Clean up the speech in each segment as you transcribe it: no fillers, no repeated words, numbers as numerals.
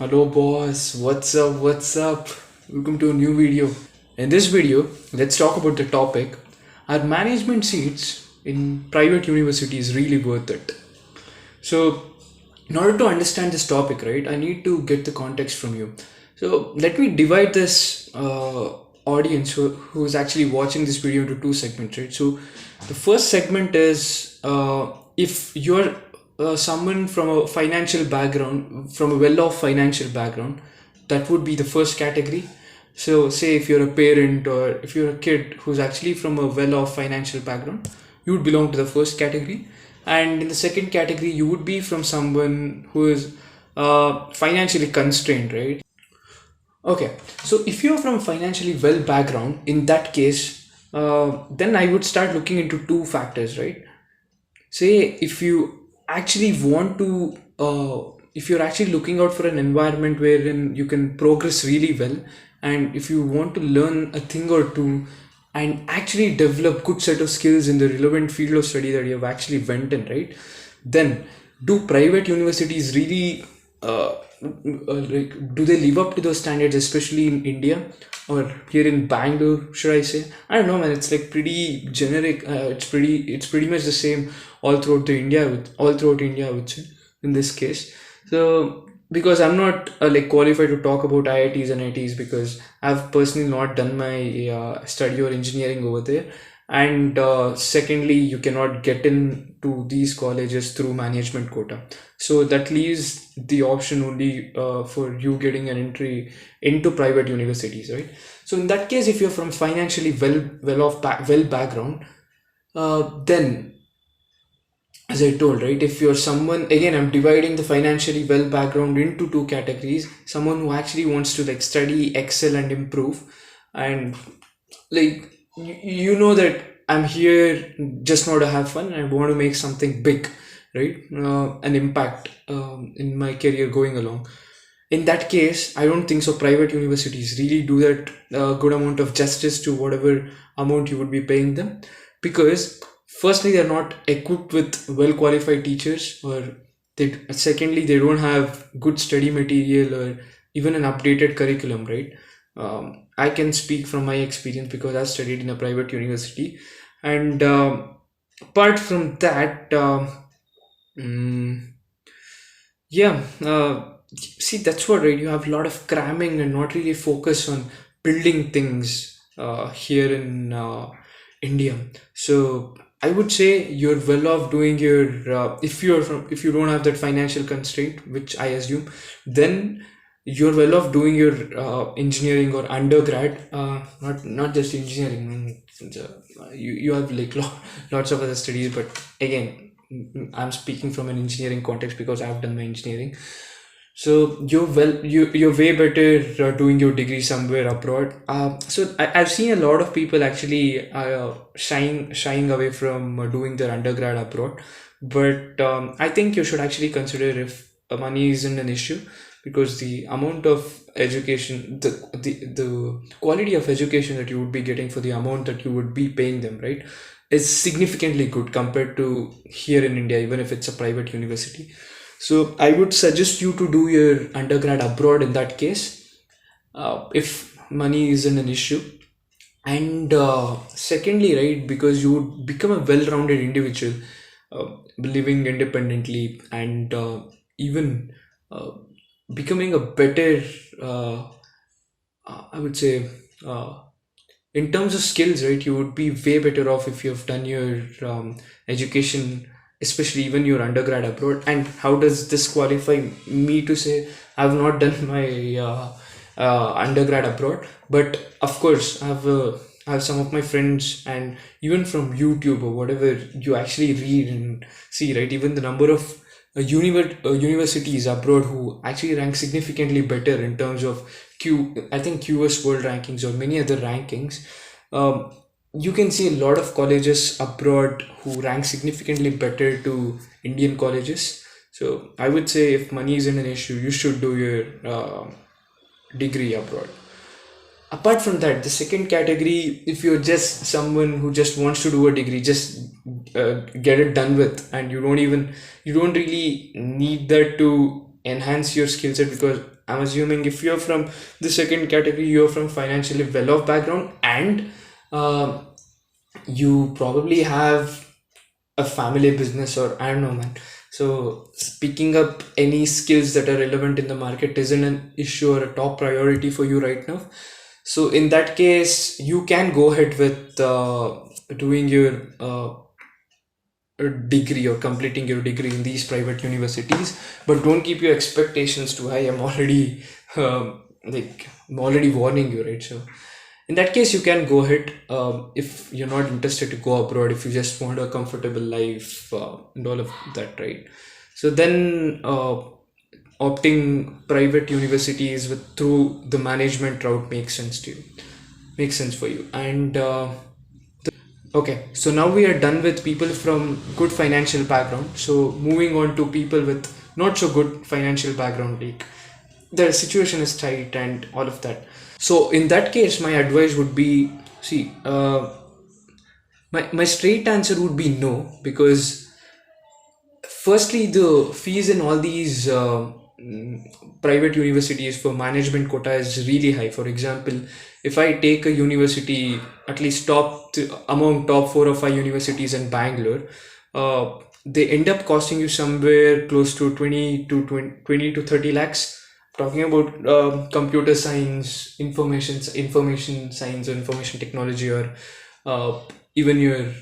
Hello boss, what's up? What's up? Welcome to a new video. In this video, let's talk about the topic: are management seats in private universities really worth it? So, in order to understand this topic, right, I need to get the context from you. So, let me divide this audience who is actually watching this video into two segments, right? So, the first segment is if you're someone from a financial background, from a well off financial background, that would be the first category. So, say if you're a parent or if you're a kid who's actually from a well off financial background, you would belong to the first category. And in the second category, you would be from someone who is financially constrained, right? Okay, so if you're from a financially well background, in that case, then I would start looking into two factors, right? Say if you actually want to if you're actually looking out for an environment wherein you can progress really well, and if you want to learn a thing or two and actually develop good set of skills in the relevant field of study that you have actually went in, right, then do private universities really like do they live up to those standards, especially in India or here in Bangalore, should I say? I don't know, man. It's like pretty generic. It's pretty much the same all throughout India, I would say, in this case. So because I'm not like qualified to talk about IITs and IITs because I've personally not done my study or engineering over there, and secondly, you cannot get into these colleges through management quota, so that leaves the option only for you getting an entry into private universities, right? So in that case, if you're from financially well background, then as I told, right, if you're someone, again, I'm dividing the financially well background into two categories: someone who actually wants to like study, excel, and improve, and like you know that I'm here just not to have fun. I want to make something big, right? An impact in my career going along. In that case, I don't think so. Private universities really do that good amount of justice to whatever amount you would be paying them, because firstly, they're not equipped with well qualified teachers, or secondly, they don't have good study material or even an updated curriculum, right? I can speak from my experience because I studied in a private university, and apart from that, mm, yeah, see, that's what, right? You have a lot of cramming and not really focus on building things here in India. So I would say you're well off doing your if you don't have that financial constraint, which I assume, then you're well off doing your engineering or undergrad. Not just engineering. You have like lots of other studies, but again, I'm speaking from an engineering context because I've done my engineering. So you're way better doing your degree somewhere abroad. So I've seen a lot of people actually shying away from doing their undergrad abroad, but I think you should actually consider if money isn't an issue, because the amount of education, the quality of education that you would be getting for the amount that you would be paying them, right, is significantly good compared to here in India, even if it's a private university. So I would suggest you to do your undergrad abroad in that case, if money isn't an issue. And secondly, right, because you would become a well-rounded individual, living independently, and even uh, becoming a better, uh, I would say, uh, in terms of skills, right, you would be way better off if you've done your education, especially even your undergrad abroad. And how does this qualify me to say I've not done my undergrad abroad? But of course, I have some of my friends, and even from YouTube or whatever you actually read and see, right, even the number of universities abroad who actually rank significantly better in terms of I think QS World Rankings or many other rankings. Um, you can see a lot of colleges abroad who rank significantly better to Indian colleges. So I would say if money isn't an issue, you should do your degree abroad. Apart from that, the second category, if you're just someone who just wants to do a degree, just get it done with, and you don't really need that to enhance your skill set, because I'm assuming if you're from the second category, you're from financially well off background, and uh, you probably have a family business, or I don't know, man. So picking up any skills that are relevant in the market isn't an issue or a top priority for you right now. So in that case, you can go ahead with doing your degree or completing your degree in these private universities, but don't keep your expectations too high. I'm already warning you, right? So in that case, you can go ahead, if you're not interested to go abroad, if you just want a comfortable life, and all of that, right? So then opting private universities with through the management route makes sense to you, makes sense for you. And okay, so now we are done with people from good financial background. So moving on to people with not so good financial background, like their situation is tight and all of that. So in that case, my advice would be, see, my straight answer would be no, because firstly, the fees in all these private universities for management quota is really high. For example, if I take a university, at least among top 4 or 5 universities in Bangalore, they end up costing you somewhere close to 20 to 30 lakhs. Talking about computer science, information science, or information technology, or uh, even your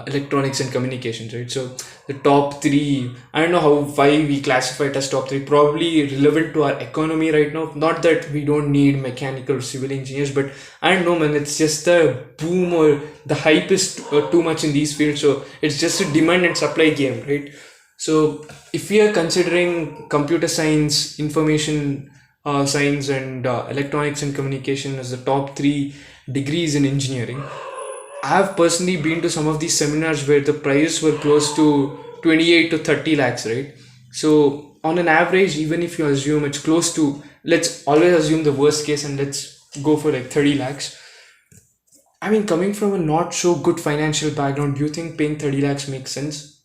electronics and communications, right? So the top three, I don't know why we classify it as top three, probably relevant to our economy right now. Not that we don't need mechanical or civil engineers, but I don't know, man, it's just the boom, or the hype is too much in these fields. So it's just a demand and supply game, right? So if we are considering computer science, information science, and electronics and communication as the top three degrees in engineering, I have personally been to some of these seminars where the prices were close to 28 to 30 lakhs, right? So on an average, even if you assume it's close to, let's always assume the worst case and let's go for like 30 lakhs. I mean, coming from a not so good financial background, do you think paying 30 lakhs makes sense?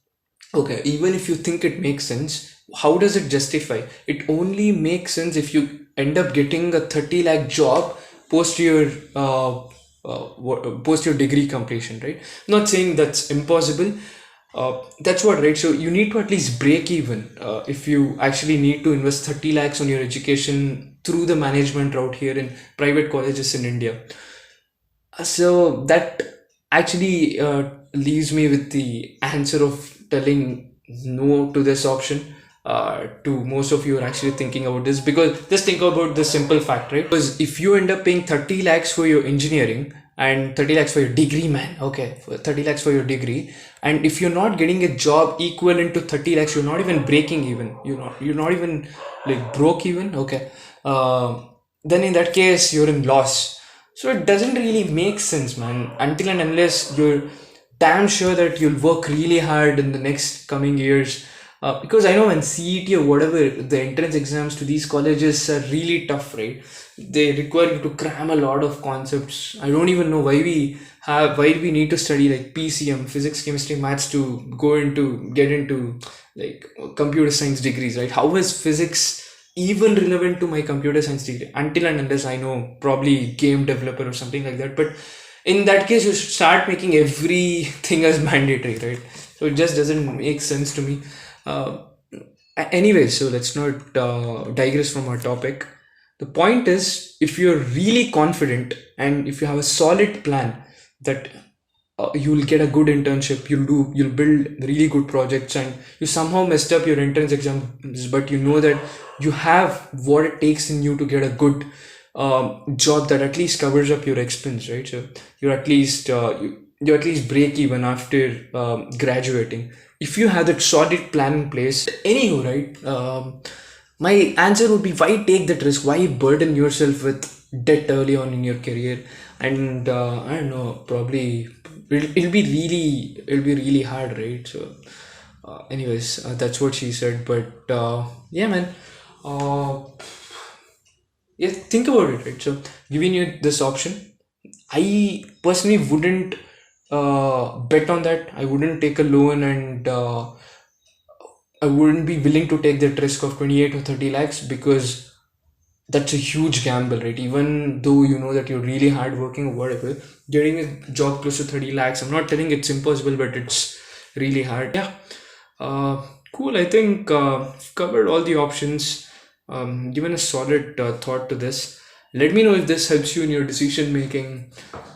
Okay, even if you think it makes sense, how does it justify? It only makes sense if you end up getting a 30 lakh job post your post your degree completion, right? I'm not saying that's impossible. That's what, right? So you need to at least break even if you actually need to invest 30 lakhs on your education through the management route here in private colleges in India. So that actually leaves me with the answer of telling no to this option. To most of you are actually thinking about this, because just think about the simple fact, right? Because if you end up paying 30 lakhs for your engineering and 30 lakhs for your degree, man, okay, for 30 lakhs for your degree, and if you're not getting a job equivalent to 30 lakhs, you're not even breaking even, you're not even like broke even, okay, then in that case you're in loss. So it doesn't really make sense, man, until and unless you're damn sure that you'll work really hard in the next coming years. Because I know when CET or whatever, the entrance exams to these colleges are really tough, right? They require you to cram a lot of concepts. I don't even know why we need to study like PCM, physics, chemistry, maths, to get into like computer science degrees, right? How is physics even relevant to my computer science degree, until and unless I know probably game developer or something like that? But in that case, you should start making everything as mandatory, right? So it just doesn't make sense to me. uh, Anyway, so let's not digress from our topic. The point is, if you're really confident and if you have a solid plan that you'll get a good internship, you'll build really good projects, and you somehow messed up your entrance exams, but you know that you have what it takes in you to get a good job that at least covers up your expense, right? So you're at least you at least break even after graduating, if you have that solid plan in place. Anywho, right, my answer would be, why take that risk, why burden yourself with debt early on in your career? And I don't know, probably it'll be really hard, right? So anyways, that's what she said. But yeah, man, uh, yeah, think about it, right? So giving you this option, I personally wouldn't bet on that. I wouldn't take a loan and I wouldn't be willing to take that risk of 28 or 30 lakhs, because that's a huge gamble, right? Even though you know that you're really hardworking or whatever, getting a job close to 30 lakhs, I'm not telling it's impossible, but it's really hard. Yeah. Cool. I think covered all the options, given a solid thought to this. Let me know if this helps you in your decision making.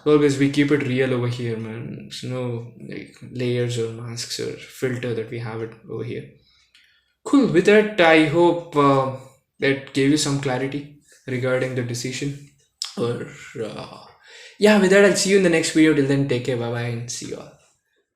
Always, we keep it real over here, man. There's no like layers or masks or filter that we have it over here. Cool. With that, I hope that gave you some clarity regarding the decision. Or yeah, with that, I'll see you in the next video. Till then, take care. Bye bye, and see you all.